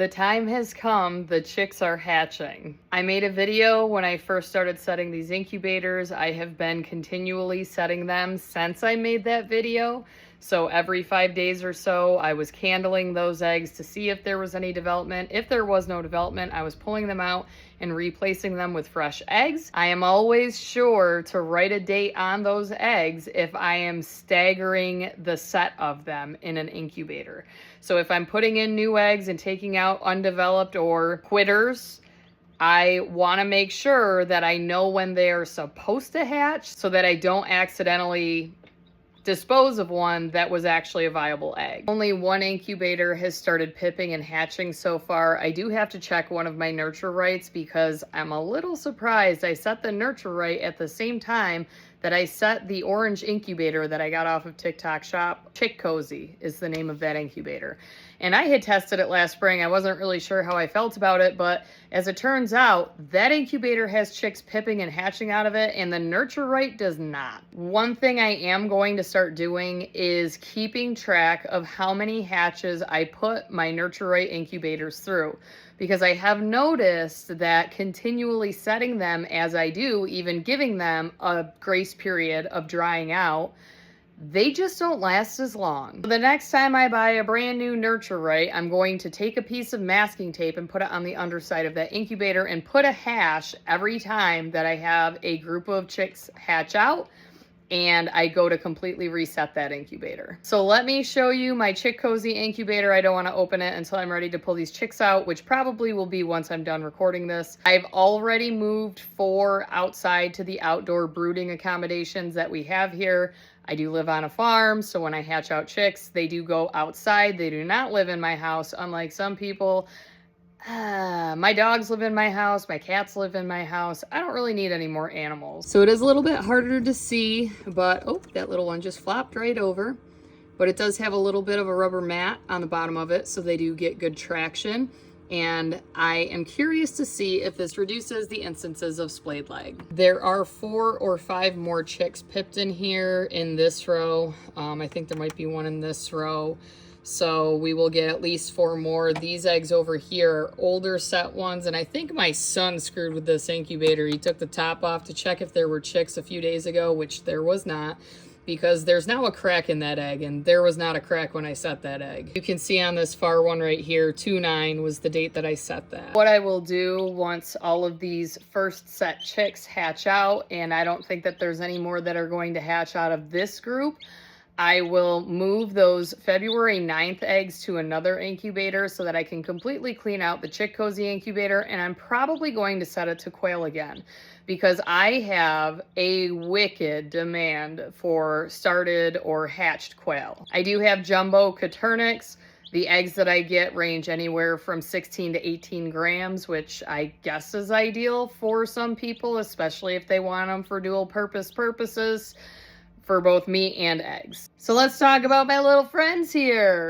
The time has come, the chicks are hatching. I made a video when I first started setting these incubators. I have been continually setting them since I made that video. So every 5 days or so, I was candling those eggs to see if there was any development. If there was no development, I was pulling them out and replacing them with fresh eggs. I am always sure to write a date on those eggs if I am staggering the set of them in an incubator. So if I'm putting in new eggs and taking out undeveloped or quitters, I want to make sure that I know when they are supposed to hatch so that I don't accidentally dispose of one that was actually a viable egg. Only one incubator has started pipping and hatching so far. I do have to check one of my nurture rights because I'm a little surprised I set the nurture right at the same time that I set the orange incubator that I got off of TikTok Shop. Chick Cozy is the name of that incubator. And I had tested it last spring. I wasn't really sure how I felt about it, but as it turns out, that incubator has chicks pipping and hatching out of it, and the nurture right does not. One thing I am going to start doing is keeping track of how many hatches I put my nurture right incubators through, because I have noticed that continually setting them as I do, even giving them a grace period of drying out, they just don't last as long. The next time I buy a brand new nurture right, I'm going to take a piece of masking tape and put it on the underside of that incubator and put a hash every time that I have a group of chicks hatch out and I go to completely reset that incubator. So let me show you my Chick Cozy incubator. I don't want to open it until I'm ready to pull these chicks out, which probably will be once I'm done recording this. I've already moved 4 outside to the outdoor brooding accommodations that we have here. I do live on a farm, so when I hatch out chicks, they do go outside. They do not live in my house, unlike some people. My dogs live in my house, my cats live in my house. I don't really need any more animals. So it is a little bit harder to see, but oh, that little one just flopped right over. But it does have a little bit of a rubber mat on the bottom of it, so they do get good traction. And I am curious to see if this reduces the instances of splayed leg. There are 4 or 5 more chicks pipped in here in this row. I think there might be one in this row. So we will get at least 4 more. These eggs over here are older set ones, and I think my son screwed with this incubator. He took the top off to check if there were chicks a few days ago, which there was not, because there's now a crack in that egg, and there was not a crack when I set that egg. You can see on this far one right here, 2/9 was the date that I set that. What I will do once all of these first set chicks hatch out, and I don't think that there's any more that are going to hatch out of this group, I will move those February 9th eggs to another incubator so that I can completely clean out the Chick Cozy incubator, and I'm probably going to set it to quail again because I have a wicked demand for started or hatched quail. I do have jumbo Coturnix. The eggs that I get range anywhere from 16 to 18 grams, which I guess is ideal for some people, especially if they want them for dual purposes for both meat and eggs. So let's talk about my little friends here.